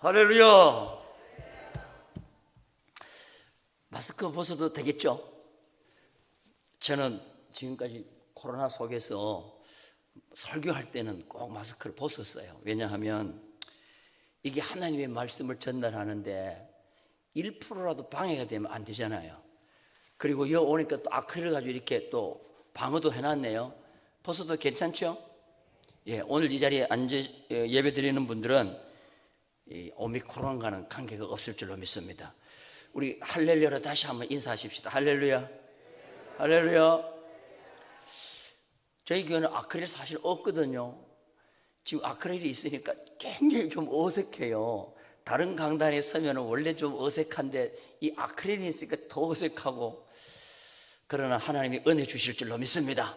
할렐루야. 마스크 벗어도 되겠죠? 저는 지금까지 코로나 속에서 설교할 때는 꼭 마스크를 벗었어요. 왜냐하면 이게 하나님의 말씀을 전달하는데 1%라도 방해가 되면 안 되잖아요. 그리고 여기 오니까 또 아크릴 가지고 이렇게 또 방어도 해놨네요. 벗어도 괜찮죠? 예, 오늘 이 자리에 앉아 예배 드리는 분들은 이 오미크론과는 관계가 없을 줄로 믿습니다. 우리 할렐루야로 다시 한번 인사하십시다. 할렐루야, 할렐루야. 저희 교회는 아크릴 사실 없거든요. 지금 아크릴이 있으니까 굉장히 좀 어색해요. 다른 강단에 서면 원래 좀 어색한데 이 아크릴이 있으니까 더 어색하고, 그러나 하나님이 은혜 주실 줄로 믿습니다.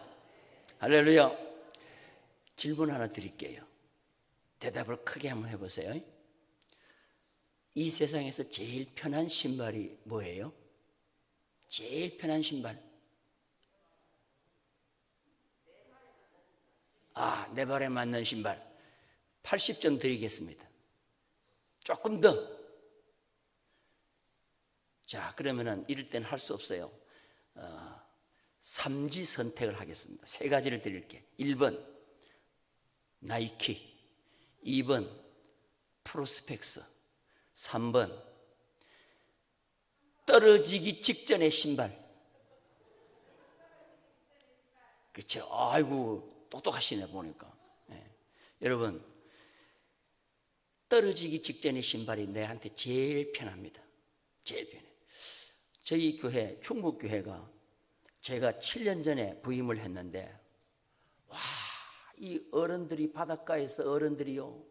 할렐루야. 질문 하나 드릴게요. 대답을 크게 한번 해보세요. 이 세상에서 제일 편한 신발이 뭐예요? 제일 편한 신발. 내 발에 맞는 신발. 80점 드리겠습니다. 조금 더. 자, 그러면은 이럴 때는 할 수 없어요. 3지 선택을 하겠습니다. 세 가지를 드릴게요. 1번 나이키, 2번 프로스펙스, 3번 떨어지기 직전의 신발. 그렇죠. 아이고 똑똑하시네 보니까. 네. 여러분, 떨어지기 직전의 신발이 내한테 제일 편합니다. 제일 편해. 저희 교회, 충북교회가 제가 7년 전에 부임을 했는데, 와, 이 어른들이, 바닷가에서 어른들이요,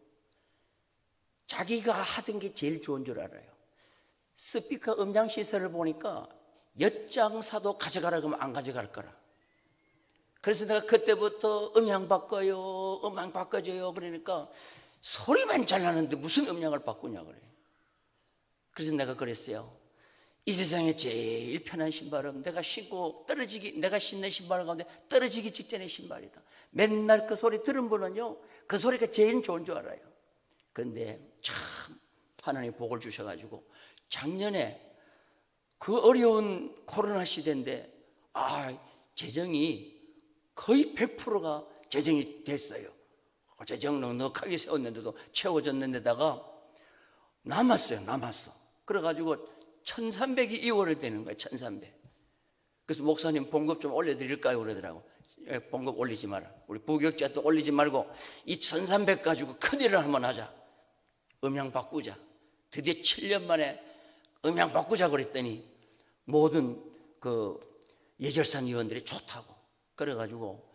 자기가 하던 게 제일 좋은 줄 알아요. 스피커 음향 시설을 보니까 엿장사도 가져가라 그러면 안 가져갈 거라. 그래서 내가 그때부터 음향 바꿔요, 음향 바꿔줘요. 그러니까 소리만 잘 나는데 무슨 음향을 바꾸냐 그래. 그래서 내가 그랬어요. 이 세상에 제일 편한 신발은 내가 신는 신발 가운데 떨어지기 직전의 신발이다. 맨날 그 소리 들은 분은요, 그 소리가 제일 좋은 줄 알아요. 그런데 참 하나님 복을 주셔가지고 작년에 그 어려운 코로나 시대인데 재정이 거의 100%가 재정이 됐어요. 재정 넉넉하게 세웠는데도 채워졌는데다가 남았어요. 그래가지고 1,300이 2월에 되는 거예요. 1,300. 그래서 목사님 봉급 좀 올려드릴까요? 그러더라고. 봉급 올리지 마라. 우리 부교육자도 올리지 말고 이 1,300 가지고 큰일을 한번 하자. 음향 바꾸자. 드디어 7년 만에 음향 바꾸자 그랬더니 모든 그 예결산 위원들이 좋다고. 그래가지고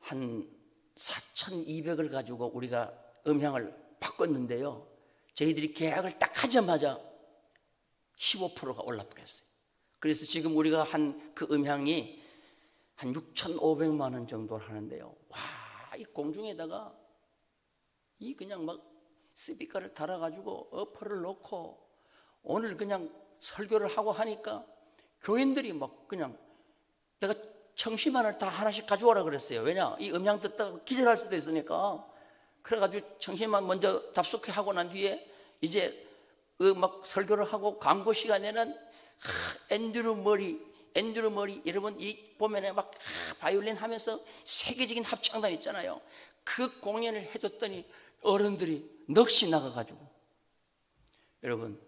한 4,200을 가지고 우리가 음향을 바꿨는데요, 저희들이 계약을 딱 하자마자 15%가 올라버렸어요. 그래서 지금 우리가 한 그 음향이 한 6,500만 원 정도 하는데요, 와, 이 공중에다가 이 그냥 막 스피커를 달아가지고 어퍼를 놓고 오늘 그냥 설교를 하고 하니까 교인들이 막 그냥, 내가 청심환을 다 하나씩 가져오라 그랬어요. 왜냐? 이 음향 듣다가 기절할 수도 있으니까. 그래가지고 청심환 먼저 답속해 하고 난 뒤에 이제 막 설교를 하고 광고 시간에는 앤드루 머리 여러분 이 보면은 막 바이올린 하면서 세계적인 합창단 있잖아요. 그 공연을 해줬더니 어른들이 넋이 나가가지고. 여러분,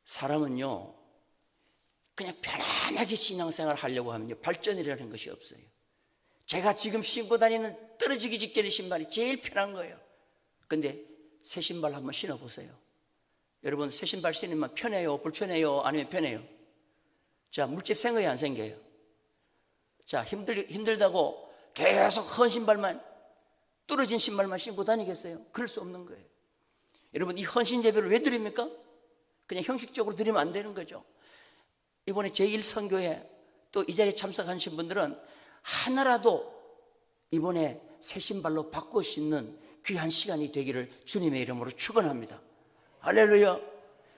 사람은요 그냥 편안하게 신앙생활을 하려고 하면요 발전이라는 것이 없어요. 제가 지금 신고 다니는 떨어지기 직전의 신발이 제일 편한 거예요. 근데 새 신발 한번 신어보세요. 여러분, 새 신발 신으면 편해요? 불편해요? 아니면 편해요? 자, 물집 생겨요? 안 생겨요? 자, 힘들다고 계속 헌 신발만, 떨어진 신발만 신고 다니겠어요? 그럴 수 없는 거예요. 여러분, 이 헌신 예배를 왜 드립니까? 그냥 형식적으로 드리면 안 되는 거죠. 이번에 제1선교회 또 이 자리에 참석하신 분들은 하나라도 이번에 새 신발로 바꿔 신는 귀한 시간이 되기를 주님의 이름으로 축원합니다. 할렐루야.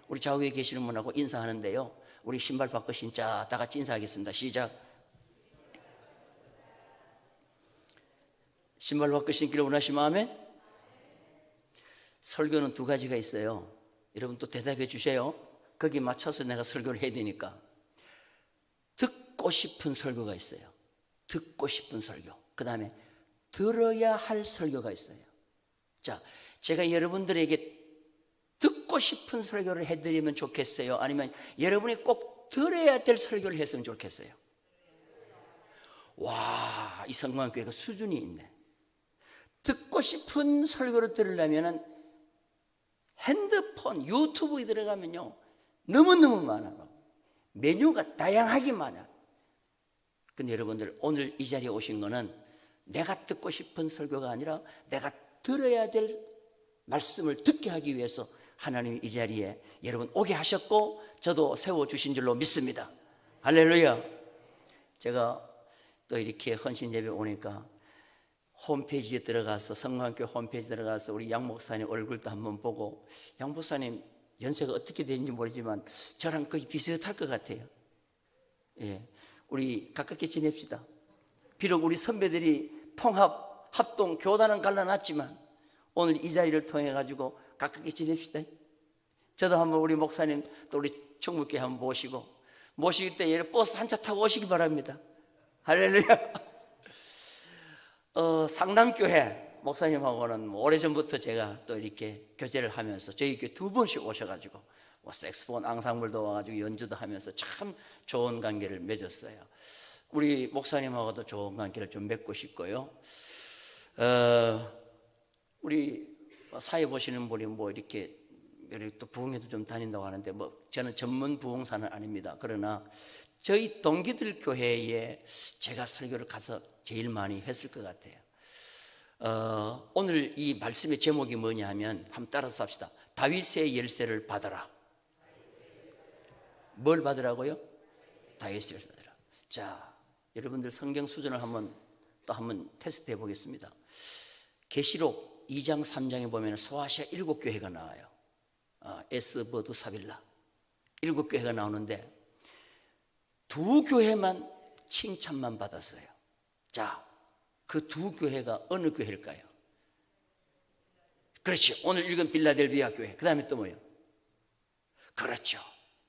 우리 좌우에 계시는 분하고 인사하는데요, 우리 신발 바꿔 신자 다 같이 인사하겠습니다. 시작. 신발 바꿔 신기를 원하시면 아멘. 설교는 두 가지가 있어요. 여러분 또 대답해 주세요. 거기 맞춰서 내가 설교를 해야 되니까. 듣고 싶은 설교가 있어요. 듣고 싶은 설교. 그 다음에 들어야 할 설교가 있어요. 자, 제가 여러분들에게 듣고 싶은 설교를 해드리면 좋겠어요? 아니면 여러분이 꼭 들어야 될 설교를 했으면 좋겠어요? 와, 이 성광교회가 수준이 있네. 듣고 싶은 설교를 들으려면 핸드폰, 유튜브에 들어가면요 너무너무 많아요. 메뉴가 다양하게 많아요. 근데 여러분들 오늘 이 자리에 오신 거는 내가 듣고 싶은 설교가 아니라 내가 들어야 될 말씀을 듣게 하기 위해서 하나님이 이 자리에 여러분 오게 하셨고 저도 세워주신 줄로 믿습니다. 할렐루야. 제가 또 이렇게 헌신 예배 오니까 홈페이지에 들어가서 성광교회 홈페이지에 들어가서 우리 양 목사님 얼굴도 한번 보고, 양 목사님 연세가 어떻게 되는지 모르지만 저랑 거의 비슷할 것 같아요. 예, 우리 가깝게 지냅시다. 비록 우리 선배들이 통합, 합동, 교단은 갈라놨지만 오늘 이 자리를 통해 가지고 가깝게 지냅시다. 저도 한번 우리 목사님 또 우리 충북교회 한번 모시기 때 버스 한 차 타고 오시기 바랍니다. 할렐루야. 상남교회 목사님하고는 오래전부터 제가 또 이렇게 교제를 하면서 저희 교회 두 번씩 오셔가지고 색스폰 앙상블도 와가지고 연주도 하면서 참 좋은 관계를 맺었어요. 우리 목사님하고도 좋은 관계를 좀 맺고 싶고요. 우리 사회 보시는 분이 이렇게 또 부흥회도 좀 다닌다고 하는데 저는 전문 부흥사는 아닙니다. 그러나 저희 동기들 교회에 제가 설교를 가서 제일 많이 했을 것 같아요. 오늘 이 말씀의 제목이 뭐냐 하면 한번 따라서 합시다. 다윗의 열쇠를 받아라. 뭘 받으라고요? 다윗의 열쇠를 받아라. 자, 여러분들 성경 수준을 한번 테스트 해 보겠습니다. 계시록 2장 3장에 보면 소아시아 7교회가 나와요. 에스버두 사빌라 7교회가 나오는데 두 교회만 칭찬만 받았어요. 자, 그 두 교회가 어느 교회일까요? 그렇지, 오늘 읽은 빌라델비아 교회. 그 다음에 또 뭐예요? 그렇죠.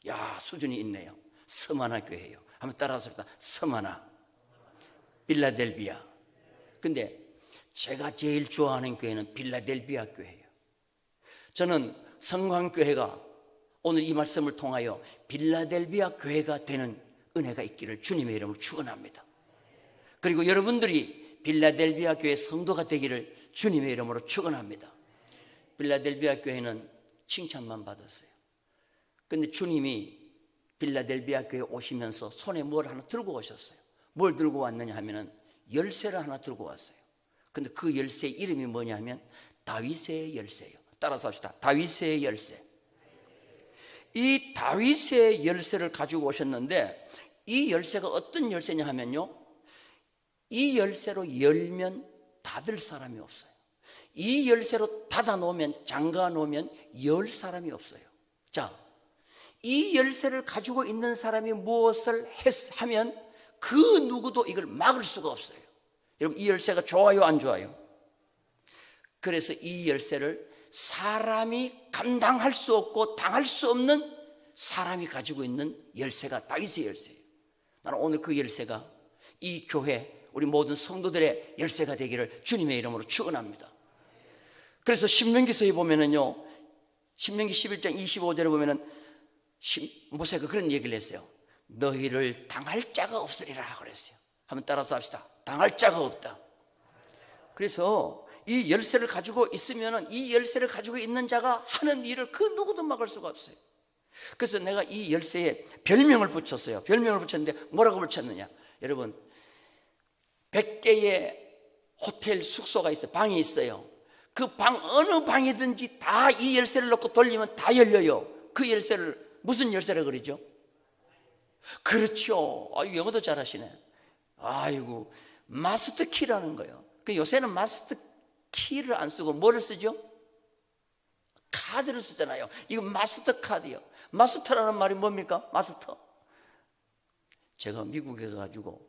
야, 수준이 있네요. 스마나 교회예요. 한번 따라서 합시다. 스마나, 빌라델비아. 근데 제가 제일 좋아하는 교회는 빌라델비아 교회예요. 저는 성광교회가 오늘 이 말씀을 통하여 빌라델비아 교회가 되는 은혜가 있기를 주님의 이름으로 축원합니다. 그리고 여러분들이 빌라델비아 교회 성도가 되기를 주님의 이름으로 축원합니다. 빌라델비아 교회는 칭찬만 받았어요. 그런데 주님이 빌라델비아 교회에 오시면서 손에 뭘 하나 들고 오셨어요. 뭘 들고 왔느냐 하면은 열쇠를 하나 들고 왔어요. 근데 그 열쇠의 이름이 뭐냐 하면 다윗의 열쇠예요. 따라서 합시다. 다윗의 열쇠. 이 다윗의 열쇠를 가지고 오셨는데 이 열쇠가 어떤 열쇠냐 하면요, 이 열쇠로 열면 닫을 사람이 없어요. 이 열쇠로 닫아 놓으면, 잠가 놓으면 열 사람이 없어요. 자, 이 열쇠를 가지고 있는 사람이 무엇을 하면 그 누구도 이걸 막을 수가 없어요. 여러분, 이 열쇠가 좋아요, 안 좋아요? 그래서 이 열쇠를 사람이 감당할 수 없고 당할 수 없는 사람이 가지고 있는 열쇠가 다윗의 열쇠예요. 나는 오늘 그 열쇠가 이 교회 우리 모든 성도들의 열쇠가 되기를 주님의 이름으로 축원합니다. 그래서 신명기서에 보면은요, 신명기 11장 25절에 보면은 모세가 그런 얘기를 했어요. 너희를 당할 자가 없으리라 그랬어요. 한번 따라서 합시다. 당할 자가 없다. 그래서 이 열쇠를 가지고 있으면은 이 열쇠를 가지고 있는 자가 하는 일을 그 누구도 막을 수가 없어요. 그래서 내가 이 열쇠에 별명을 붙였어요. 별명을 붙였는데 뭐라고 붙였느냐? 여러분, 100개의 호텔 숙소가 있어요. 방이 있어요. 그 방 어느 방이든지 다 이 열쇠를 넣고 돌리면 다 열려요. 그 열쇠를 무슨 열쇠라 그러죠? 그렇죠. 영어도 잘하시네. 아이고, 마스터 키라는 거예요. 요새는 마스터 키를 안 쓰고 뭐를 쓰죠? 카드를 쓰잖아요. 이거 마스터 카드요. 마스터라는 말이 뭡니까? 마스터. 제가 미국에 가가지고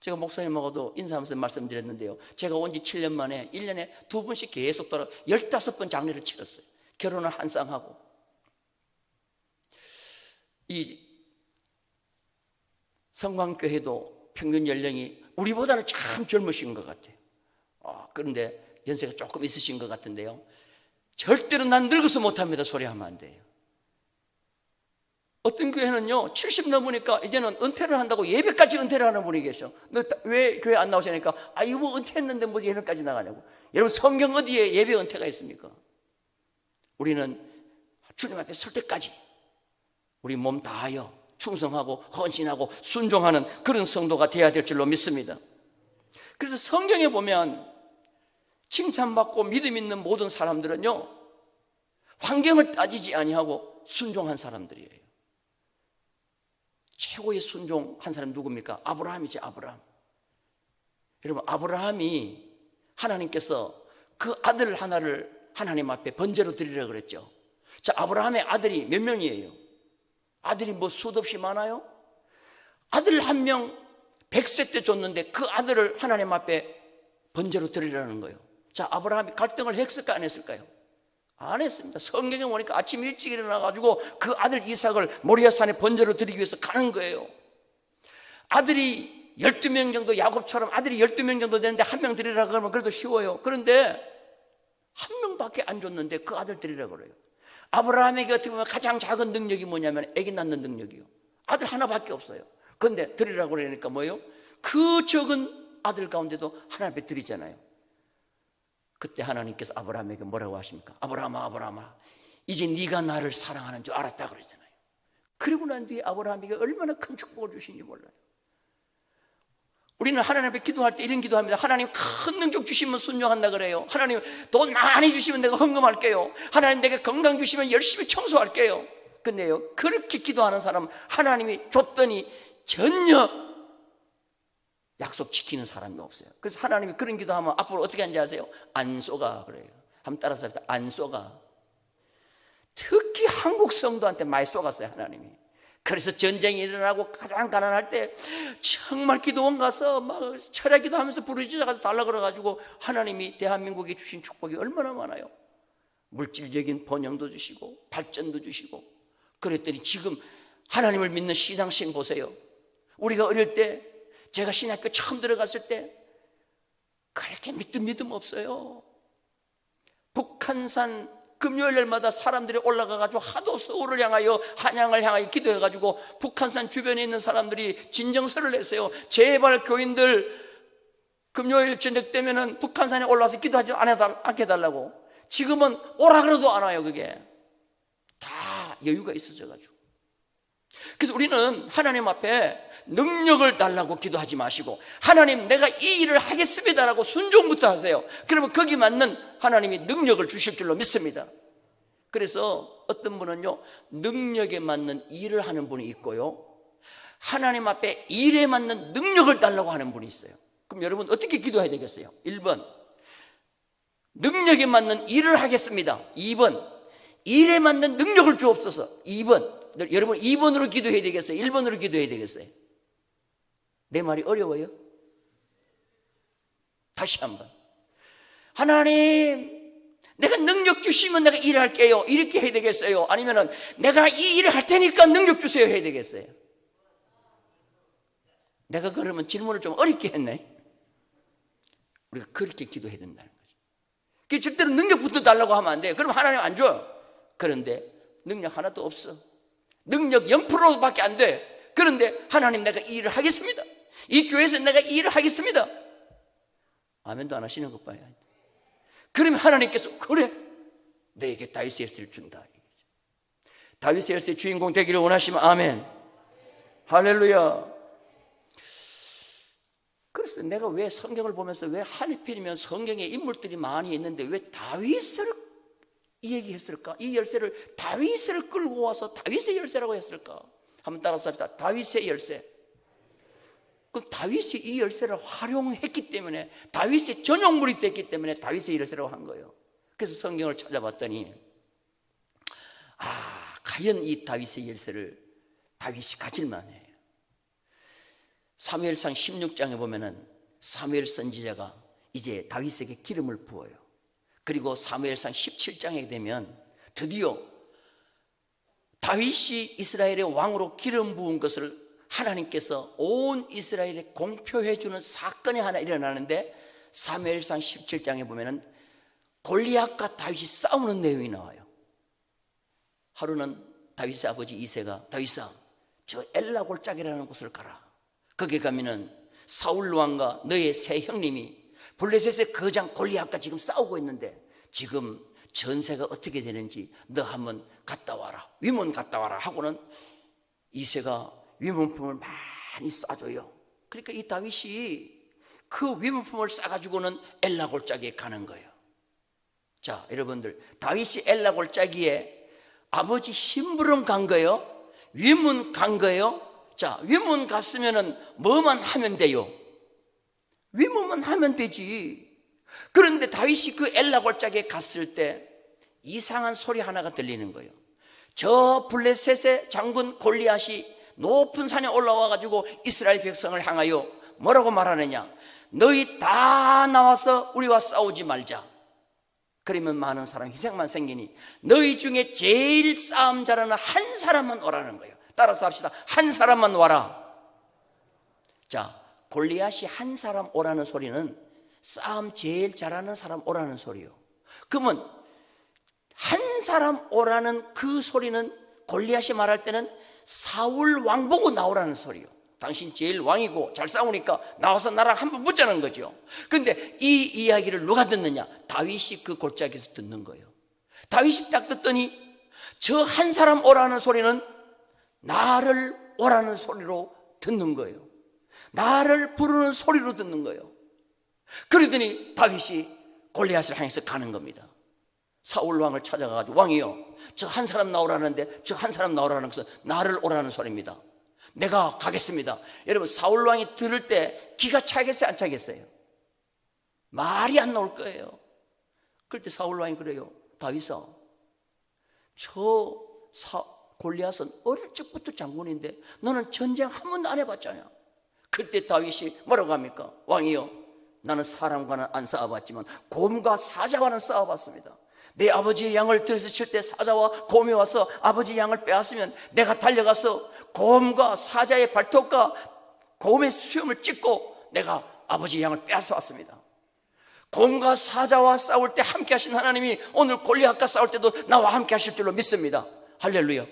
제가 목사님하고도 인사하면서 말씀드렸는데요, 제가 온 지 7년 만에 1년에 2번씩 계속 돌아 15번 장례를 치렀어요. 결혼을 한 쌍하고. 이 성광교회도 평균 연령이 우리보다는 참 젊으신 것 같아요. 그런데 연세가 조금 있으신 것 같은데요, 절대로 난 늙어서 못합니다 소리하면 안 돼요. 어떤 교회는요 70 넘으니까 이제는 은퇴를 한다고 예배까지 은퇴를 하는 분이 계셔. 너 왜 교회 안 나오시니까 이거 은퇴했는데 뭐 예배까지 나가냐고. 여러분, 성경 어디에 예배 은퇴가 있습니까? 우리는 주님 앞에 설 때까지 우리 몸 다하여 충성하고 헌신하고 순종하는 그런 성도가 되어야 될 줄로 믿습니다. 그래서 성경에 보면 칭찬받고 믿음 있는 모든 사람들은요 환경을 따지지 아니하고 순종한 사람들이에요. 최고의 순종한 사람이 누굽니까? 아브라함이지, 아브라함. 여러분, 아브라함이 하나님께서 그 아들 하나를 하나님 앞에 번제로 드리라고 그랬죠. 자, 아브라함의 아들이 몇 명이에요? 아들이 뭐 수도 없이 많아요? 아들 한 명 100세 때 줬는데 그 아들을 하나님 앞에 번제로 드리라는 거예요. 자, 아브라함이 갈등을 했을까 안 했을까요? 안 했습니다. 성경에 보니까 아침 일찍 일어나가지고 그 아들 이삭을 모리아산에 번제로 드리기 위해서 가는 거예요. 아들이 12명 정도, 야곱처럼 아들이 12명 정도 되는데 한 명 드리라 그러면 그래도 쉬워요. 그런데 한 명밖에 안 줬는데 그 아들 드리라 그래요. 아브라함에게 어떻게 보면 가장 작은 능력이 뭐냐면 아기 낳는 능력이요. 아들 하나밖에 없어요. 그런데 드리라고 그러니까 뭐예요? 그 적은 아들 가운데도 하나님 앞에 드리잖아요. 그때 하나님께서 아브라함에게 뭐라고 하십니까? 아브라함아, 아브라함아, 이제 네가 나를 사랑하는 줄 알았다 그러잖아요. 그리고 난 뒤에 아브라함에게 얼마나 큰 축복을 주신지 몰라요. 우리는 하나님 앞에 기도할 때 이런 기도합니다. 하나님, 큰 능력 주시면 순종한다 그래요. 하나님, 돈 많이 주시면 내가 헌금할게요. 하나님, 내게 건강 주시면 열심히 청소할게요. 근데요, 그렇게 기도하는 사람 하나님이 줬더니 전혀 약속 지키는 사람이 없어요. 그래서 하나님이 그런 기도하면 앞으로 어떻게 하는지 아세요? 안 쏘가 그래요. 한번 따라서 합시다. 안 쏘가. 특히 한국 성도한테 많이 쏘갔어요, 하나님이. 그래서 전쟁이 일어나고 가장 가난할 때 정말 기도원 가서 막 철야 기도하면서 부르짖어서 달라 그래가지고 하나님이 대한민국에 주신 축복이 얼마나 많아요. 물질적인 번영도 주시고 발전도 주시고. 그랬더니 지금 하나님을 믿는 신앙생 보세요. 우리가 어릴 때, 제가 신학교 처음 들어갔을 때 그렇게 믿음 없어요. 북한산 금요일날마다 사람들이 올라가가지고 하도 서울을 향하여, 한양을 향하여 기도해가지고 북한산 주변에 있는 사람들이 진정서를 냈어요. 제발 교인들 금요일 저녁 되면은 북한산에 올라와서 기도하지 않게 해달라고. 지금은 오라 그래도 안 와요. 그게 다 여유가 있어져가지고. 그래서 우리는 하나님 앞에 능력을 달라고 기도하지 마시고, 하나님, 내가 이 일을 하겠습니다라고 순종부터 하세요. 그러면 거기 맞는 하나님이 능력을 주실 줄로 믿습니다. 그래서 어떤 분은요, 능력에 맞는 일을 하는 분이 있고요, 하나님 앞에 일에 맞는 능력을 달라고 하는 분이 있어요. 그럼 여러분 어떻게 기도해야 되겠어요? 1번, 능력에 맞는 일을 하겠습니다. 2번, 일에 맞는 능력을 주옵소서. 2번, 여러분 2번으로 기도해야 되겠어요? 1번으로 기도해야 되겠어요? 내 말이 어려워요? 다시 한번, 하나님, 내가 능력 주시면 내가 일할게요, 이렇게 해야 되겠어요? 아니면은 내가 이 일을 할 테니까 능력 주세요 해야 되겠어요? 내가 그러면 질문을 좀 어렵게 했네. 우리가 그렇게 기도해야 된다는 거죠. 그 절대로 능력부터 달라고 하면 안 돼요. 그럼 하나님 안 줘. 그런데 능력 하나도 없어. 능력 0%밖에 안 돼. 그런데 하나님, 내가 이 일을 하겠습니다. 이 교회에서 내가 이 일을 하겠습니다. 아멘도 안 하시는 것 봐요. 그러면 하나님께서 그래, 너에게 다윗의 열쇠를 준다. 다윗의 열쇠의 주인공 되기를 원하시면 아멘. 할렐루야. 그래서 내가 왜 성경을 보면서 왜 하필이면 성경에 인물들이 많이 있는데 왜 다윗을 얘기했을까? 이 열쇠를 다윗을 끌고 와서 다윗의 열쇠라고 했을까? 한번 따라서 합시다. 다윗의 열쇠. 그 다윗이 이 열쇠를 활용했기 때문에, 다윗의 전용물이 됐기 때문에 다윗의 열쇠라고 한 거예요. 그래서 성경을 찾아봤더니 과연 이 다윗의 열쇠를 다윗이 가질만 해요. 사무엘상 16장에 보면은 사무엘 선지자가 이제 다윗에게 기름을 부어요. 그리고 사무엘상 17장에 되면 드디어 다윗이 이스라엘의 왕으로 기름 부은 것을 하나님께서 온 이스라엘에 공표해 주는 사건이 하나 일어나는데, 사무엘상 17장에 보면은 골리앗과 다윗이 싸우는 내용이 나와요. 하루는 다윗의 아버지 이새가, 다윗아, 저 엘라 골짜기라는 곳을 가라. 거기 가면은 사울 왕과 너의 세 형님이 블레셋의 거장 골리앗과 지금 싸우고 있는데 지금 전세가 어떻게 되는지 너 한번 갔다 와라, 위문 갔다 와라 하고는 이새가 위문품을 많이 싸줘요. 그러니까 이 다윗이 그 위문품을 싸가지고는 엘라 골짜기에 가는 거예요. 자, 여러분들, 다윗이 엘라 골짜기에 아버지 심부름 간 거예요? 위문 간 거예요? 자, 위문 갔으면은 뭐만 하면 돼요? 위문만 하면 되지. 그런데 다윗이 그 엘라 골짜기에 갔을 때 이상한 소리 하나가 들리는 거예요. 저 블레셋의 장군 골리앗이 높은 산에 올라와 가지고 이스라엘 백성을 향하여 뭐라고 말하느냐? 너희 다 나와서 우리와 싸우지 말자. 그러면 많은 사람 희생만 생기니 너희 중에 제일 싸움 잘하는 한 사람만 오라는 거예요. 따라서 합시다. 한 사람만 와라. 자, 골리앗이 한 사람 오라는 소리는 싸움 제일 잘하는 사람 오라는 소리요. 그러면 한 사람 오라는 그 소리는 골리앗이 말할 때는 사울 왕 보고 나오라는 소리요. 당신 제일 왕이고 잘 싸우니까 나와서 나랑 한번 붙자는 거죠. 그런데 이 이야기를 누가 듣느냐? 다윗이 그 골짜기에서 듣는 거예요. 다윗이 딱 듣더니 저 한 사람 오라는 소리는 나를 오라는 소리로 듣는 거예요. 나를 부르는 소리로 듣는 거예요. 그러더니 다윗이 골리앗을 향해서 가는 겁니다. 사울 왕을 찾아가가지고, 왕이요, 저 한 사람 나오라는데 저 한 사람 나오라는 것은 나를 오라는 소리입니다. 내가 가겠습니다. 여러분, 사울 왕이 들을 때 기가 차겠어요, 안 차겠어요? 말이 안 나올 거예요. 그럴 때 사울 왕이 그래요. 다윗아, 골리앗은 어릴 적부터 장군인데 너는 전쟁 한 번도 안 해봤잖아. 그때 다윗이 뭐라고 합니까? 왕이요, 나는 사람과는 안 싸워봤지만 곰과 사자와는 싸워봤습니다. 내 아버지의 양을 들여서 칠 때 사자와 곰이 와서 아버지 양을 빼앗으면 내가 달려가서 곰과 사자의 발톱과 곰의 수염을 찢고 내가 아버지 양을 빼앗아 왔습니다. 곰과 사자와 싸울 때 함께 하신 하나님이 오늘 골리앗과 싸울 때도 나와 함께 하실 줄로 믿습니다. 할렐루야.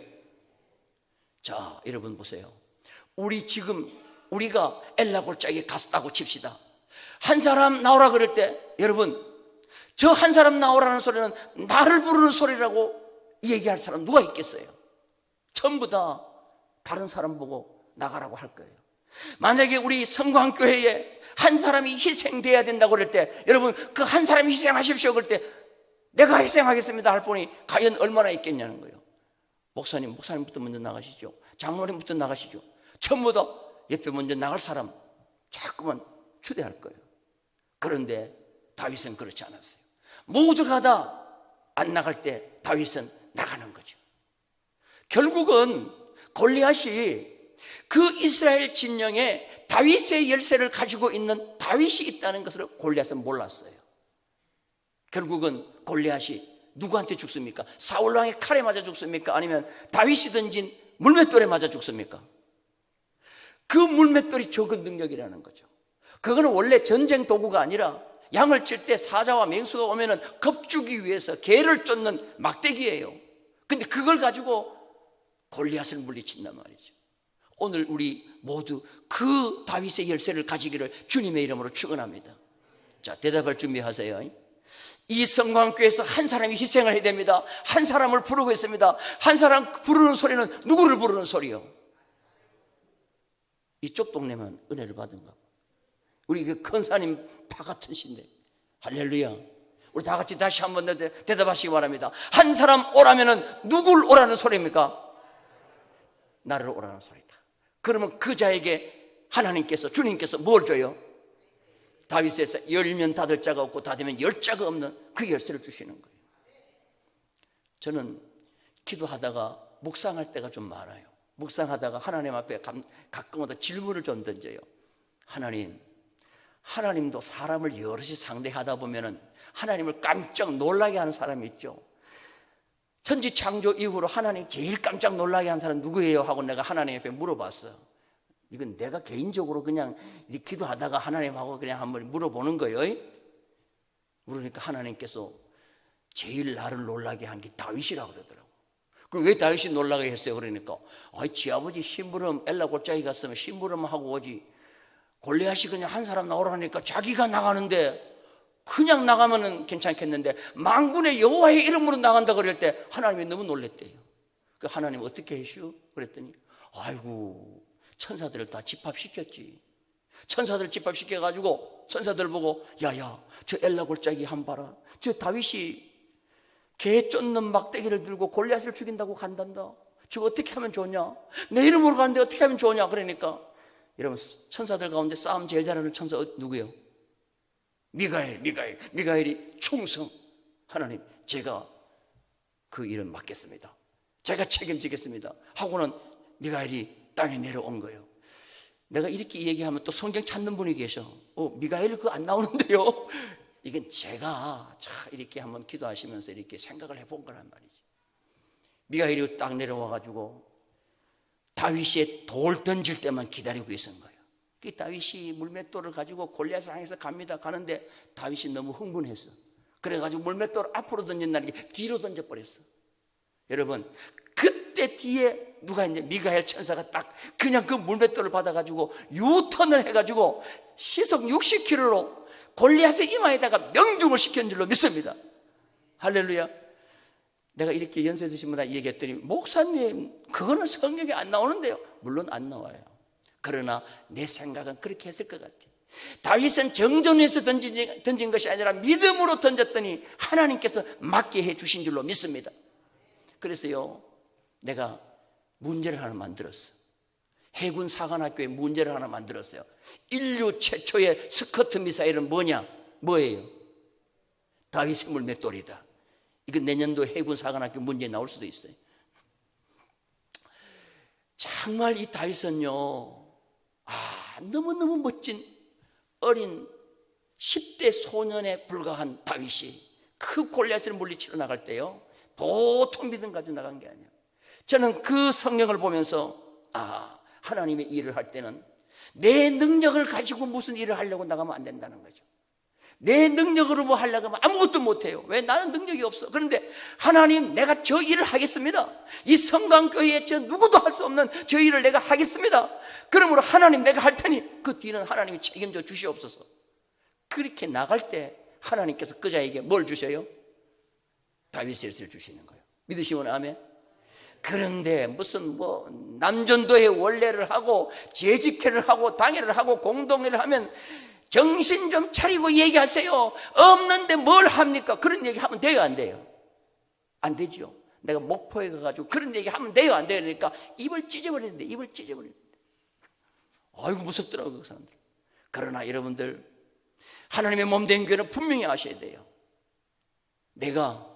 자, 여러분 보세요. 우리가 엘라 골짜기에 갔다고 칩시다. 한 사람 나오라 그럴 때, 여러분, 저 한 사람 나오라는 소리는 나를 부르는 소리라고 얘기할 사람 누가 있겠어요? 전부 다 다른 사람 보고 나가라고 할 거예요. 만약에 우리 성광교회에 한 사람이 희생돼야 된다고 그럴 때, 여러분, 그 한 사람이 희생하십시오 그럴 때 내가 희생하겠습니다 할 분이 과연 얼마나 있겠냐는 거예요. 목사님부터 먼저 나가시죠. 장로님부터 나가시죠. 전부 다 옆에 먼저 나갈 사람 자꾸만 추대할 거예요. 그런데 다윗은 그렇지 않았어요. 모두가 다 안 나갈 때 다윗은 나가는 거죠. 결국은 골리앗이 그 이스라엘 진영에 다윗의 열쇠를 가지고 있는 다윗이 있다는 것을 골리앗은 몰랐어요. 결국은 골리앗이 누구한테 죽습니까? 사울 왕의 칼에 맞아 죽습니까? 아니면 다윗이 던진 물맷돌에 맞아 죽습니까? 그 물맷돌이 적은 능력이라는 거죠. 그거는 원래 전쟁 도구가 아니라 양을 칠 때 사자와 맹수가 오면은 겁주기 위해서 개를 쫓는 막대기예요. 근데 그걸 가지고 골리앗을 물리친단 말이죠. 오늘 우리 모두 그 다윗의 열쇠를 가지기를 주님의 이름으로 축원합니다. 자, 대답할 준비하세요. 이 성광교회에서 한 사람이 희생을 해야 됩니다. 한 사람을 부르고 있습니다. 한 사람 부르는 소리는 누구를 부르는 소리요? 이쪽 동네만 은혜를 받은가? 우리 그 큰사님 다 같은 신데. 할렐루야. 우리 다 같이 다시 한번 대답하시기 바랍니다. 한 사람 오라면은 누굴 오라는 소리입니까? 나를 오라는 소리다. 그러면 그 자에게 하나님께서, 주님께서 뭘 줘요? 다윗에서 열면 닫을 자가 없고 닫으면 열 자가 없는 그 열쇠를 주시는 거예요. 저는 기도하다가 묵상할 때가 좀 많아요. 묵상하다가 하나님 앞에 가끔마다 질문을 좀 던져요. 하나님도 사람을 여럿이 상대하다 보면은 하나님을 깜짝 놀라게 하는 사람이 있죠. 천지 창조 이후로 하나님 제일 깜짝 놀라게 한 사람 누구예요? 하고 내가 하나님 앞에 물어봤어. 이건 내가 개인적으로 그냥 기도하다가 하나님하고 그냥 한번 물어보는 거예요. 물으니까 하나님께서 제일 나를 놀라게 한 게 다윗이라고 그러더라고. 그럼 왜 다윗이 놀라게 했어요? 그러니까 지 아버지 심부름 엘라 골짜기 갔으면 심부름하고 오지, 골리앗이 그냥 한 사람 나오라니까 자기가 나가는데, 그냥 나가면은 괜찮겠는데 만군의 여호와의 이름으로 나간다 그럴 때 하나님이 너무 놀랬대요. 그 하나님 어떻게 하시오? 그랬더니 아이고, 천사들을 다 집합시켰지. 천사들 집합시켜가지고 천사들 보고 야야, 저 엘라 골짜기 한 봐라. 저 다윗이 개 쫓는 막대기를 들고 골리앗을 죽인다고 간단다. 저거 어떻게 하면 좋냐? 내 이름으로 가는데 어떻게 하면 좋냐? 그러니까 여러분, 천사들 가운데 싸움 제일 잘하는 천사 누구예요? 미가엘이 충성. 하나님, 제가 그 일은 맡겠습니다. 제가 책임지겠습니다. 하고는 미가엘이 땅에 내려온 거예요. 내가 이렇게 얘기하면 또 성경 찾는 분이 계셔. 미가엘 그거 안 나오는데요. 이건 제가 이렇게 한번 기도하시면서 이렇게 생각을 해본 거란 말이지. 미가엘이 딱 내려와가지고 다윗이 돌 던질 때만 기다리고 있은 거예요. 다윗이 물맷돌을 가지고 골리앗을 향해서 가는데 다윗이 너무 흥분했어. 그래가지고 물맷돌을 앞으로 던진다는 게 뒤로 던져버렸어. 여러분, 그때 뒤에 누가 있냐? 미가엘 천사가 딱 그냥 그 물맷돌을 받아가지고 유턴을 해가지고 시속 60km로 골리앗의 이마에다가 명중을 시킨 줄로 믿습니다. 할렐루야. 내가 이렇게 연세 드신 분한테 얘기했더니 목사님, 그거는 성경에 안 나오는데요. 물론 안 나와요. 그러나 내 생각은 그렇게 했을 것 같아. 다윗은 정전에서 던진 것이 아니라 믿음으로 던졌더니 하나님께서 맞게 해주신 줄로 믿습니다. 그래서요, 내가 문제를 하나 만들었어. 해군 사관학교에 문제를 하나 만들었어요. 인류 최초의 스커트 미사일은 뭐예요? 다윗의 물맷돌이다. 이건 내년도 해군 사관학교 문제에 나올 수도 있어요. 정말 이 다윗은요, 너무너무 멋진 어린 10대 소년에 불과한 다윗이 그 골리앗을 물리치러 나갈 때요, 보통 믿음 가지고 나간 게 아니에요. 저는 그 성경을 보면서 하나님의 일을 할 때는 내 능력을 가지고 무슨 일을 하려고 나가면 안 된다는 거죠. 내 능력으로 뭐 하려고 하면 아무것도 못해요. 왜? 나는 능력이 없어. 그런데 하나님, 내가 저 일을 하겠습니다. 이 성강교회에 저 누구도 할 수 없는 저 일을 내가 하겠습니다. 그러므로 하나님, 내가 할 테니 그 뒤는 하나님이 책임져 주시옵소서. 그렇게 나갈 때 하나님께서 그 자에게 뭘 주셔요? 다윗의 일을 주시는 거예요. 믿으시면 아멘. 그런데 무슨 남전도의 원례를 하고 재직회를 하고 당회를 하고 공동회를 하면 정신 좀 차리고 얘기하세요. 없는데 뭘 합니까? 그런 얘기 하면 돼요, 안 돼요? 안 되죠. 내가 목포에 가가지고 그런 얘기 하면 돼요, 안 돼요? 그러니까 입을 찢어버리는데, 입을 찢어버리는데. 아이고, 무섭더라고요, 그 사람들. 그러나 여러분들, 하나님의 몸 된 교회는 분명히 아셔야 돼요. 내가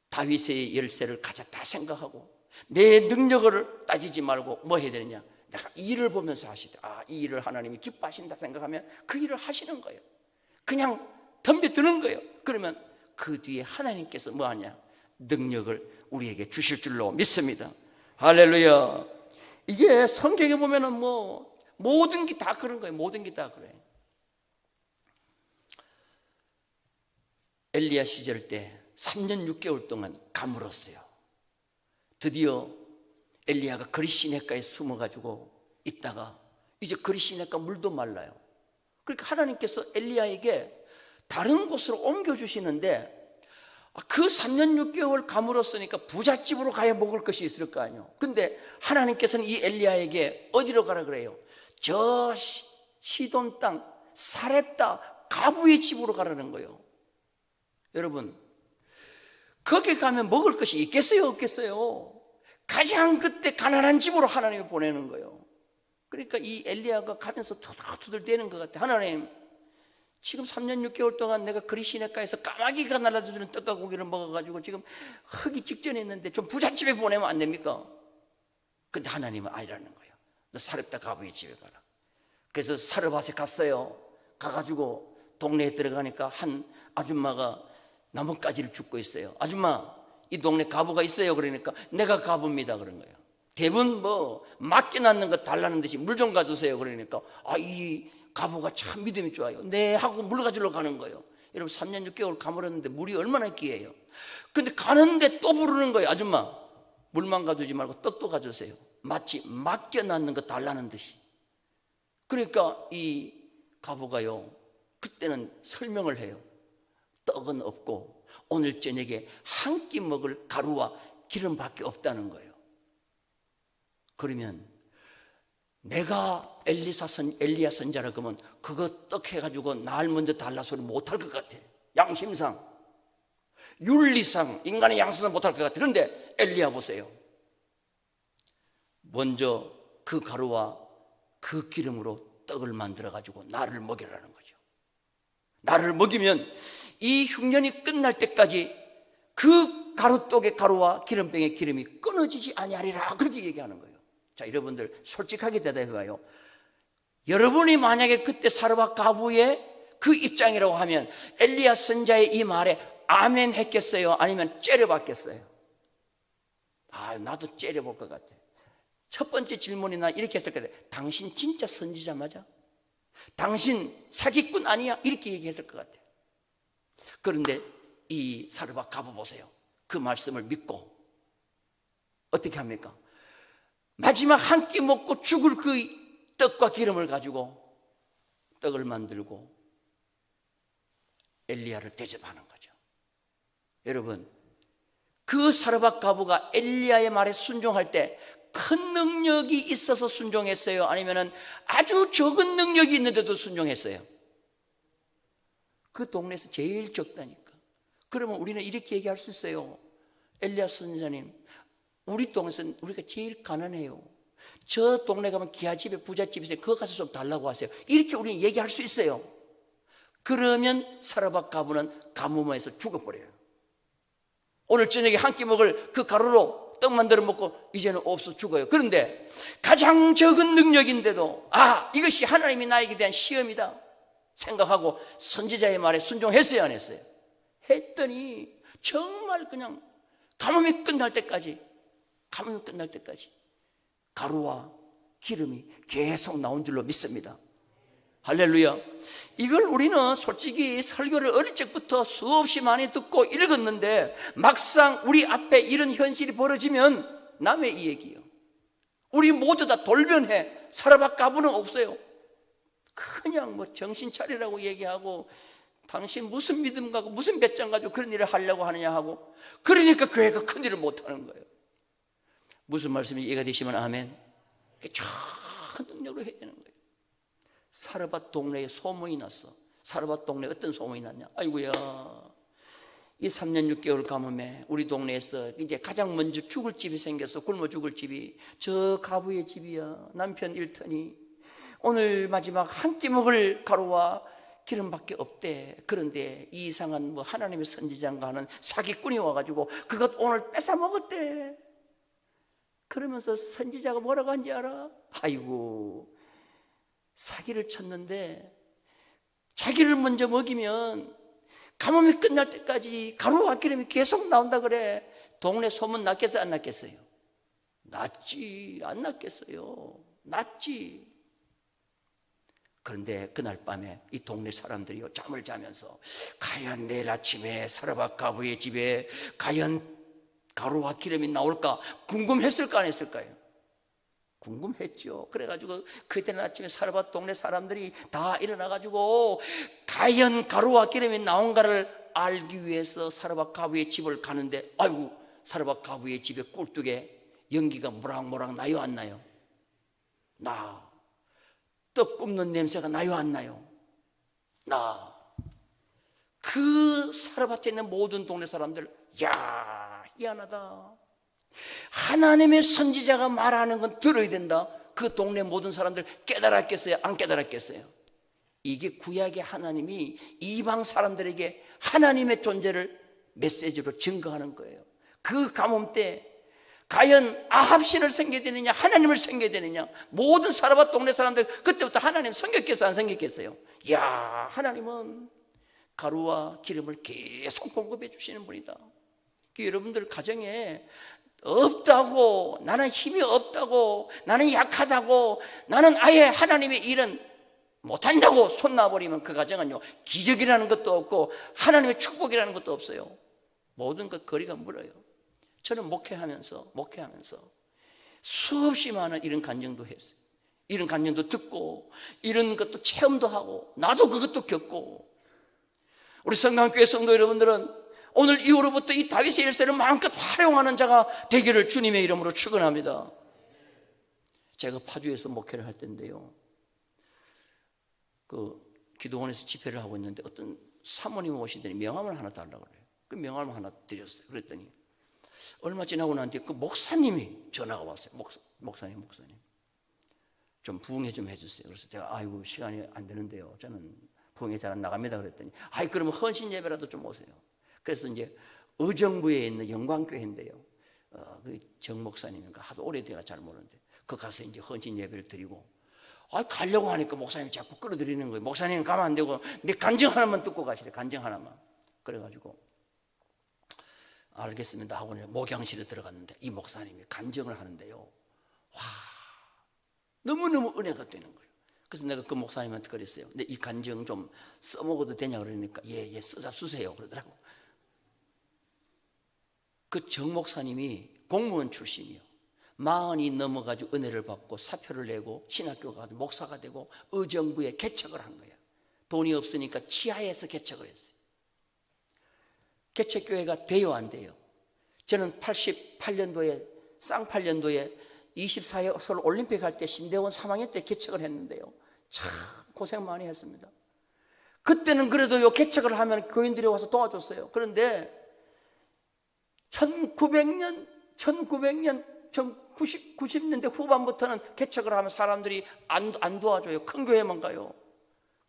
다윗의 열쇠를 가졌다 생각하고 내 능력을 따지지 말고 뭐 해야 되느냐? 내가 이 일을 보면서 하시다. 이 일을 하나님이 기뻐하신다 생각하면 그 일을 하시는 거예요. 그냥 덤벼드는 거예요. 그러면 그 뒤에 하나님께서 뭐 하냐? 능력을 우리에게 주실 줄로 믿습니다. 할렐루야. 이게 성경에 보면은 모든 게 다 그런 거예요. 모든 게 다 그래요. 엘리야 시절 때 3년 6개월 동안 가물었어요. 드디어 엘리야가 거리 시내가에 숨어가지고 있다가 이제 거리 시내가 물도 말라요. 그러니까 하나님께서 엘리야에게 다른 곳으로 옮겨주시는데, 그 3년 6개월 가물었으니까 부잣집으로 가야 먹을 것이 있을 거 아니에요. 근데 하나님께서는 이 엘리야에게 어디로 가라 그래요? 저 시돈 땅 사렙다 가부의 집으로 가라는 거예요. 여러분, 거기 가면 먹을 것이 있겠어요, 없겠어요? 가장 그때 가난한 집으로 하나님이 보내는 거예요. 그러니까 이 엘리야가 가면서 투덜투덜 대는 것 같아. 하나님, 지금 3년 6개월 동안 내가 그리 시내가에서 까마귀가 날아주는 떡과 고기를 먹어가지고 지금 흙이 직전에 있는데 좀 부잣집에 보내면 안 됩니까? 근데 하나님은 아니라는 거예요. 너 사렙다 가부의 집에 가라. 그래서 사르밧에 갔어요. 가가지고 동네에 들어가니까 한 아줌마가 나뭇가지를 줍고 있어요. 아줌마, 이 동네 가부가 있어요. 그러니까 내가 가부입니다 그런 거예요. 대부분 뭐 맡겨놨는 거 달라는 듯이 물 좀 가주세요. 그러니까 이 가부가 참 믿음이 좋아요. 네 하고 물 가지러 가는 거예요. 여러분 3년 6개월 가물었는데 물이 얼마나 귀해요. 근데 가는데 또 부르는 거예요. 아줌마, 물만 가주지 말고 떡도 가주세요. 마치 맡겨놨는 거 달라는 듯이. 그러니까 이 가부가요, 그때는 설명을 해요. 떡은 없고 오늘 저녁에 한 끼 먹을 가루와 기름밖에 없다는 거예요. 그러면 내가 엘리야 선자라 그러면 그거 떡 해가지고 날 먼저 달라 소리 못할 것 같아. 양심상, 윤리상, 인간의 양심상 못할 것 같아. 그런데 엘리야 보세요. 먼저 그 가루와 그 기름으로 떡을 만들어가지고 나를 먹이라는 거죠. 나를 먹이면 이 흉년이 끝날 때까지 그 가루떡의 가루와 기름병의 기름이 끊어지지 아니하리라, 그렇게 얘기하는 거예요. 자, 여러분들 솔직하게 대답해봐요. 여러분이 만약에 그때 사르밧 가부의 그 입장이라고 하면 엘리야 선자의 이 말에 아멘 했겠어요? 아니면 째려봤겠어요? 나도 째려볼 것 같아. 첫 번째 질문이 나 이렇게 했을 것 같아. 당신 진짜 선지자 맞아? 당신 사기꾼 아니야? 이렇게 얘기했을 것 같아. 그런데 이 사르밧 가부 보세요. 그 말씀을 믿고 어떻게 합니까? 마지막 한 끼 먹고 죽을 그 떡과 기름을 가지고 떡을 만들고 엘리야를 대접하는 거죠. 여러분, 그 사르밧 가부가 엘리야의 말에 순종할 때 큰 능력이 있어서 순종했어요? 아니면 아주 적은 능력이 있는데도 순종했어요? 그 동네에서 제일 적다니까. 그러면 우리는 이렇게 얘기할 수 있어요. 엘리야 선지자님, 우리 동네에서는 우리가 제일 가난해요. 저 동네 가면 기아집에 부잣집이 있어요. 그거 가서 좀 달라고 하세요. 이렇게 우리는 얘기할 수 있어요. 그러면 사르밧 가부는 가뭄에서 죽어버려요. 오늘 저녁에 한 끼 먹을 그 가루로 떡 만들어 먹고 이제는 없어 죽어요. 그런데 가장 적은 능력인데도 이것이 하나님이 나에게 대한 시험이다 생각하고 선지자의 말에 순종했어요, 안 했어요? 했더니 정말 그냥 가뭄이 끝날 때까지 가루와 기름이 계속 나온 줄로 믿습니다. 할렐루야. 이걸 우리는 솔직히 설교를 어릴 적부터 수없이 많이 듣고 읽었는데 막상 우리 앞에 이런 현실이 벌어지면 남의 이 얘기예요. 우리 모두 다 돌변해. 사르밧 가부는 없어요. 그냥 뭐 정신 차리라고 얘기하고 당신 무슨 믿음 가고 무슨 배짱 가지고 그런 일을 하려고 하느냐 하고, 그러니까 교회가 큰 일을 못하는 거예요. 무슨 말씀이 이해가 되시면 아멘. 큰 능력으로 해야 되는 거예요. 사르밧 동네에 소문이 났어. 사르밧 동네에 어떤 소문이 났냐? 아이고야, 이 3년 6개월 가뭄에 우리 동네에서 이제 가장 먼저 죽을 집이 생겼어. 굶어 죽을 집이 저 가부의 집이야. 남편 일터니 오늘 마지막 한 끼 먹을 가루와 기름밖에 없대. 그런데 이 이상한 하나님의 선지자인가 하는 사기꾼이 와가지고 그것 오늘 뺏어 먹었대. 그러면서 선지자가 뭐라고 한지 알아? 아이고, 사기를 쳤는데 자기를 먼저 먹이면 가뭄이 끝날 때까지 가루와 기름이 계속 나온다 그래. 동네 소문 났겠어요, 안 났겠어요? 났지. 안 났겠어요? 났지. 그런데 그날 밤에 이 동네 사람들이 잠을 자면서 과연 내일 아침에 사르밧 가부의 집에 과연 가루와 기름이 나올까 궁금했을까 안 했을까요? 궁금했죠. 그래가지고 그때는 아침에 사르밧 동네 사람들이 다 일어나가지고 과연 가루와 기름이 나온가를 알기 위해서 사르밧 가부의 집을 가는데, 아이고, 사르밧 가부의 집에 꿀뚝에 연기가 모락모락 나요, 안 나요? 나. 떡 굽는 냄새가 나요, 안 나요? 나. 그 사르밧에 있는 모든 동네 사람들, 야, 희한하다. 하나님의 선지자가 말하는 건 들어야 된다. 그 동네 모든 사람들 깨달았겠어요? 안 깨달았겠어요? 이게 구약의 하나님이 이방 사람들에게 하나님의 존재를 메시지로 증거하는 거예요. 그 가뭄 때 과연 아합신을 섬겨야 되느냐 하나님을 섬겨야 되느냐. 모든 사람과 동네 사람들 그때부터 하나님 섬겼겠어요 안 섬겼겠어요? 이야, 하나님은 가루와 기름을 계속 공급해 주시는 분이다. 여러분들 가정에 없다고, 나는 힘이 없다고, 나는 약하다고, 나는 아예 하나님의 일은 못한다고 손 놔버리면 그 가정은요, 기적이라는 것도 없고 하나님의 축복이라는 것도 없어요. 모든 것 거리가 멀어요. 저는 목회하면서 수없이 많은 이런 간증도 했어요. 이런 간증도 듣고 이런 것도 체험도 하고 나도 그것도 겪고. 우리 성강교회 성도 여러분들은 오늘 이후로부터 이 다윗의 열쇠를 마음껏 활용하는 자가 되기를 주님의 이름으로 축원합니다. 제가 파주에서 목회를 할 때인데요, 그 기도원에서 집회를 하고 있는데 어떤 사모님 오시더니 명함을 하나 달라고 그래요. 그 명함을 하나 드렸어요. 그랬더니 얼마 지나고 난 뒤에 그 목사님이 전화가 왔어요. 목사님 좀 부흥회 좀 해주세요. 그래서 제가 아이고 시간이 안 되는데요, 저는 부흥회 잘 안 나갑니다 그랬더니 아이 그러면 헌신 예배라도 좀 오세요. 그래서 이제 의정부에 있는 영광교회인데요, 그 정 목사님인가 하도 오래돼가 잘 모르는데 그 가서 이제 헌신 예배를 드리고, 가려고 하니까 목사님이 자꾸 끌어들이는 거예요. 목사님 가면 안 되고 내 간증 하나만 듣고 가시래. 간증 하나만. 그래가지고 알겠습니다 하고 목양실에 들어갔는데 이 목사님이 간증을 하는데요, 와, 너무너무 은혜가 되는 거예요. 그래서 내가 그 목사님한테 그랬어요. 근데 이 간증 좀 써먹어도 되냐 그러니까 예 쓰세요 그러더라고. 그 정 목사님이 공무원 출신이요, 40이 넘어가지고 은혜를 받고 사표를 내고 신학교 가서 목사가 되고 의정부에 개척을 한 거예요. 돈이 없으니까 지하에서 개척을 했어요. 개척교회가 돼요 안 돼요? 저는 88년도에 쌍팔년도에 24회 서울 올림픽 할 때 신대원 3학년 때 개척을 했는데요, 참 고생 많이 했습니다. 그때는 그래도 요 개척을 하면 교인들이 와서 도와줬어요. 그런데 1900년 90년대 후반부터는 개척을 하면 사람들이 안 도와줘요. 큰 교회만 가요.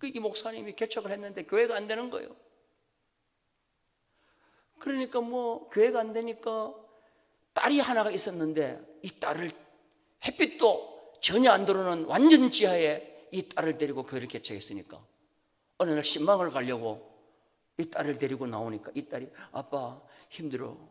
이 목사님이 개척을 했는데 교회가 안 되는 거예요. 그러니까 교회가 안 되니까 딸이 하나가 있었는데 이 딸을 햇빛도 전혀 안 들어오는 완전 지하에 이 딸을 데리고 교회를 개척했으니까 어느 날 신방을 가려고 이 딸을 데리고 나오니까 이 딸이 아빠 힘들어.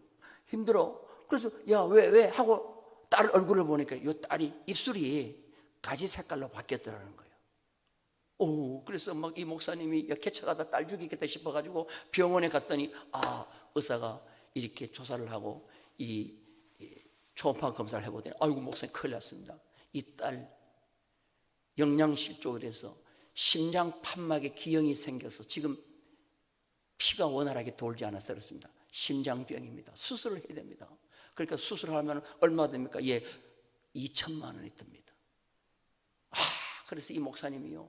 그래서 야 왜 하고 딸 얼굴을 보니까 이 딸이 입술이 가지 색깔로 바뀌었더라는 거예요. 그래서 막 이 목사님이 개척하다 딸 죽이겠다 싶어가지고 병원에 갔더니 의사가 이렇게 조사를 하고 이 초음파 검사를 해보더니 아이고 목사님 큰일 났습니다. 이 딸 영양실종을 해서 심장 판막에 기형이 생겨서 지금 피가 원활하게 돌지 않아서 그렇습니다. 심장병입니다. 수술을 해야 됩니다. 그러니까 수술을 하면 얼마 듭니까? 2천만 원이 듭니다. 그래서 이 목사님이요,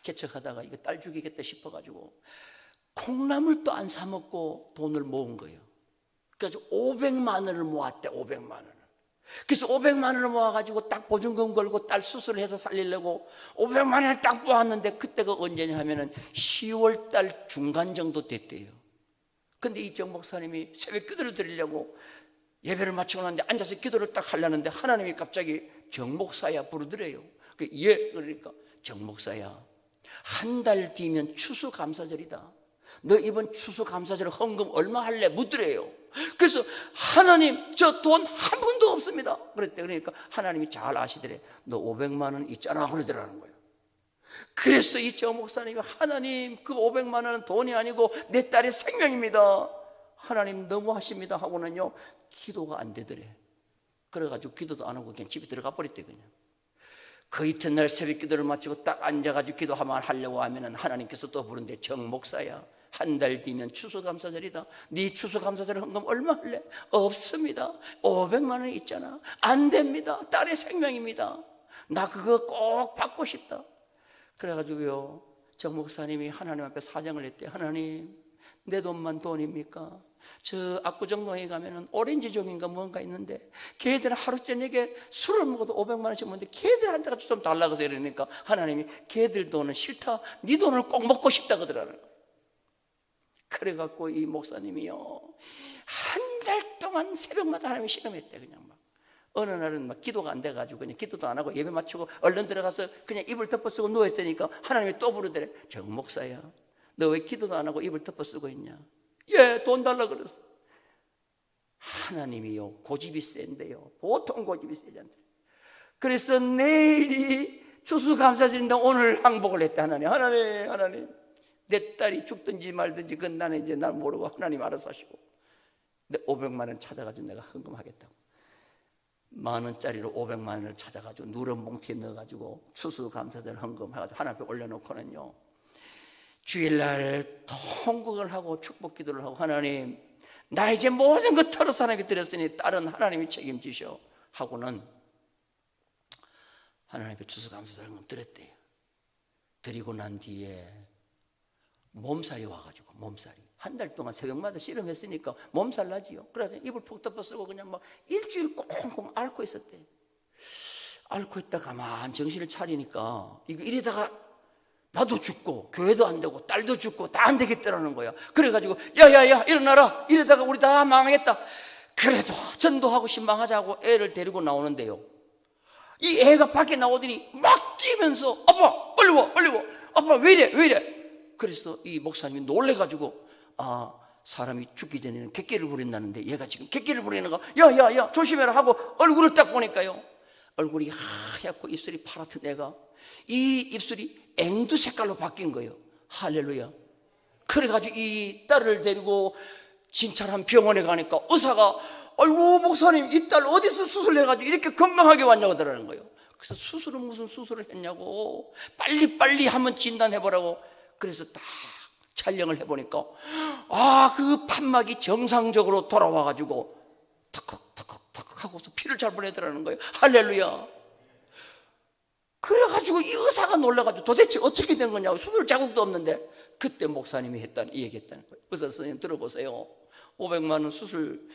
개척하다가 이거 딸 죽이겠다 싶어가지고 콩나물도 안 사 먹고 돈을 모은 거예요. 그래서 500만 원을 모았대. 500만 원을. 그래서 500만 원을 모아가지고 딱 보증금 걸고 딸 수술을 해서 살리려고 500만 원을 딱 모았는데 그때가 언제냐 하면은 10월 달 중간 정도 됐대요. 근데 이 정 목사님이 새벽 기도를 드리려고 예배를 마치고 나는데 앉아서 기도를 딱 하려는데 하나님이 갑자기 정 목사야 부르더래요. 그러니까 정 목사야, 한 달 뒤면 추수감사절이다. 너 이번 추수감사절 헌금 얼마 할래? 묻더래요. 그래서 하나님 저 돈 한 푼도 없습니다 그랬대. 그러니까 하나님이 잘 아시더래. 너 500만 원 있잖아 그러더라는 거예요. 그래서 이 정 목사님이 하나님 그 500만 원은 돈이 아니고 내 딸의 생명입니다. 하나님 너무하십니다 하고는요 기도가 안 되더래. 그래가지고 기도도 안 하고 그냥 집에 들어가 버렸대. 그냥 그 이튿날 새벽 기도를 마치고 딱 앉아가지고 기도하면 하려고 하면은 하나님께서 또 부른대. 정 목사야, 한 달 뒤면 추수감사절이다. 네 추수감사절 헌금 얼마 할래? 없습니다. 500만 원 있잖아. 안 됩니다. 딸의 생명입니다. 나 그거 꼭 받고 싶다. 그래가지고요 정 목사님이 하나님 앞에 사정을 했대. 하나님 내 돈만 돈입니까? 저 압구정동에 가면은 오렌지종인가 뭔가 있는데 걔들 하루 저녁에 술을 먹어도 500만 원씩 먹는데 걔들한테 가서 좀 달라고 이러니까 하나님이 걔들 돈은 싫다. 네 돈을 꼭 먹고 싶다 그러더라는 거예요. 그래갖고 이 목사님이요 한 달 동안 새벽마다 하나님이 실험했대. 그냥 막 어느 날은 막 기도가 안 돼가지고 그냥 기도도 안 하고 예배 마치고 얼른 들어가서 그냥 이불 덮어 쓰고 누워있으니까 하나님이 또 부르더래. 정 목사야, 너 왜 기도도 안 하고 이불 덮어 쓰고 있냐? 예, 돈 달라 그랬어. 하나님이요, 고집이 센데요. 보통 고집이 세지 않대. 그래서 내일이 추수감사절인데 오늘 항복을 했대. 하나님, 내 딸이 죽든지 말든지 그건 나는 이제 난 모르고 하나님 알아서 하시고, 내 500만 원 찾아가지고 내가 헌금하겠다고. 10,000원짜리로 500만 원을 찾아가지고 누런 뭉티에 넣어가지고 추수감사절 헌금해가지고 하나님 앞에 올려놓고는요, 주일날 통곡을 하고 축복 기도를 하고, 하나님, 나 이제 모든 것 털어서 하나님께 드렸으니 딸은 하나님이 책임지셔 하고는 하나님 앞에 추수감사절 헌금 드렸대요. 드리고 난 뒤에 몸살이 와가지고, 몸살이 한 달 동안 새벽마다 씨름했으니까 몸살 나지요. 그래서 이불 푹 덮어 쓰고 그냥 막 일주일 꽁꽁 앓고 있었대. 앓고 있다가 가만 정신을 차리니까 이러다가 나도 죽고 교회도 안 되고 딸도 죽고 다 안 되겠다라는 거야. 그래가지고 야야야 일어나라, 이러다가 우리 다 망하겠다. 그래도 전도하고 신방하자고 애를 데리고 나오는데요, 이 애가 밖에 나오더니 막 뛰면서 아빠 빨리 와 아빠 왜 이래. 그래서 이 목사님이 놀래가지고, 아, 사람이 죽기 전에는 객기를 부린다는데 얘가 지금 객기를 부리는 거, 야야야 조심해라 하고 얼굴을 딱 보니까요, 얼굴이 하얗고 입술이 파랗던 애가 이 입술이 앵두 색깔로 바뀐 거예요. 할렐루야. 그래가지고 이 딸을 데리고 진찰한 병원에 가니까 의사가, 아이고 목사님, 이 딸 어디서 수술해가지고 이렇게 건강하게 왔냐고 하더라는 거예요. 그래서 수술은 무슨 수술을 했냐고, 빨리 한번 진단해보라고. 그래서 딱 촬영을 해보니까, 아, 그 판막이 정상적으로 돌아와가지고 턱턱 하고서 피를 잘 보내더라는 거예요. 할렐루야. 그래가지고 이 의사가 놀라가지고 도대체 어떻게 된 거냐고, 수술 자국도 없는데, 그때 목사님이 얘기했다는 거예요. 의사 선생님 들어보세요. 500만 원 수술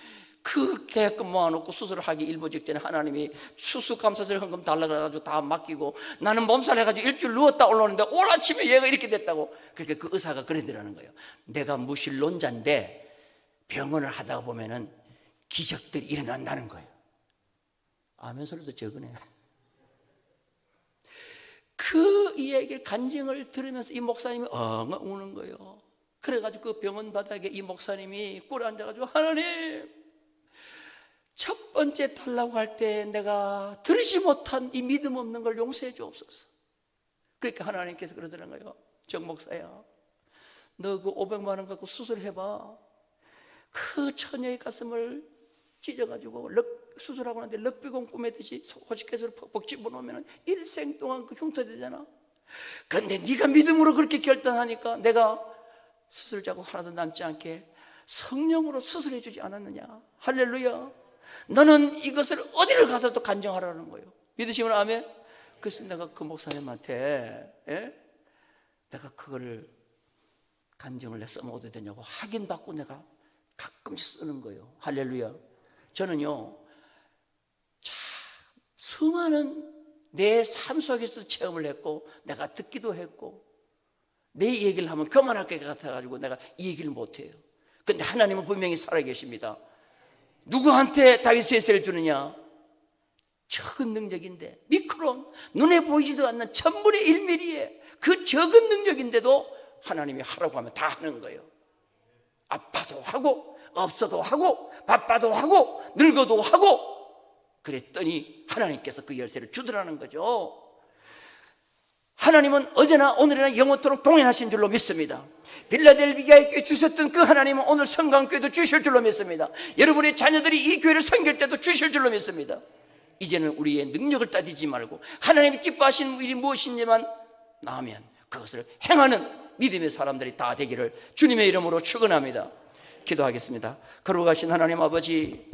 그 계획금 모아놓고 수술을 하기 일보 직전에 하나님이 추수감사절 헌금 달라 그래가지고 다 맡기고, 나는 몸살 해가지고 일주일 누웠다 올라오는데 올 아침에 얘가 이렇게 됐다고. 그러니까 그 의사가 그러더라는 거예요. 내가 무신론자인데 병원을 하다가 보면은 기적들이 일어난다는 거예요. 아멘 소리도 적으네. 그 이야기를 간증을 들으면서 이 목사님이 엉엉 우는 거예요. 그래가지고 그 병원 바닥에 이 목사님이 꿇어 앉아가지고, 하나님, 첫 번째 달라고 할 때 내가 들으지 못한 이 믿음 없는 걸 용서해 주옵소서. 그러니까 하나님께서 그러더라는 거예요. 정 목사야, 너 그 500만 원 갖고 수술해봐. 그 처녀의 가슴을 찢어가지고 수술하고 나는데 럭비공 꾸매듯이 호식개수를 퍽퍽 집어넣으면 일생 동안 그 흉터되잖아. 그런데 네가 믿음으로 그렇게 결단하니까 내가 수술 자국 하나도 남지 않게 성령으로 수술해 주지 않았느냐. 할렐루야. 너는 이것을 어디를 가서도 간증하라는 거예요. 믿으시면 아멘. 그래서 내가 그 목사님한테 내가 그거를 간증을 써먹어도 되냐고 확인받고 내가 가끔씩 쓰는 거예요. 할렐루야. 저는요, 참 수많은 내 삶 속에서 체험을 했고 내가 듣기도 했고, 내 얘기를 하면 그만할 것 같아가지고 내가 이 얘기를 못해요. 근데 하나님은 분명히 살아계십니다. 누구한테 다윗의 세를 주느냐? 적은 능력인데, 미크론, 눈에 보이지도 않는 1000분의 1mm의 그 적은 능력인데도 하나님이 하라고 하면 다 하는 거예요. 아파도 하고 없어도 하고 바빠도 하고 늙어도 하고. 그랬더니 하나님께서 그 열쇠를 주더라는 거죠. 하나님은 어제나 오늘이나 영원토록 동행하신 줄로 믿습니다. 빌라델비아에 교회 주셨던 그 하나님은 오늘 성강교회도 주실 줄로 믿습니다. 여러분의 자녀들이 이 교회를 섬길 때도 주실 줄로 믿습니다. 이제는 우리의 능력을 따지지 말고 하나님이 기뻐하시는 일이 무엇인지만 나오면 그것을 행하는 믿음의 사람들이 다 되기를 주님의 이름으로 축원합니다. 기도하겠습니다. 거룩하신 하나님 아버지,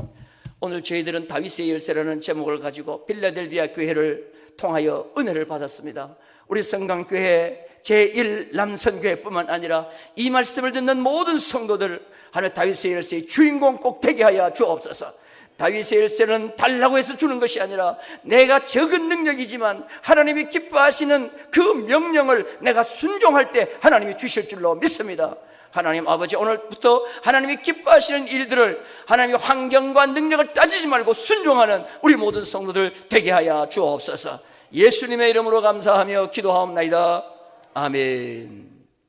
오늘 저희들은 다윗의 열쇠라는 제목을 가지고 빌라델비아 교회를 통하여 은혜를 받았습니다. 우리 성강교회 제1남선교회뿐만 아니라 이 말씀을 듣는 모든 성도들, 하나님 다윗의 열쇠의 주인공 꼭 되게 하여 주옵소서. 다윗의 열쇠는 달라고 해서 주는 것이 아니라 내가 적은 능력이지만 하나님이 기뻐하시는 그 명령을 내가 순종할 때 하나님이 주실 줄로 믿습니다. 하나님 아버지, 오늘부터 하나님이 기뻐하시는 일들을 하나님의 환경과 능력을 따지지 말고 순종하는 우리 모든 성도들 되게 하여 주옵소서. 예수님의 이름으로 감사하며 기도하옵나이다. 아멘.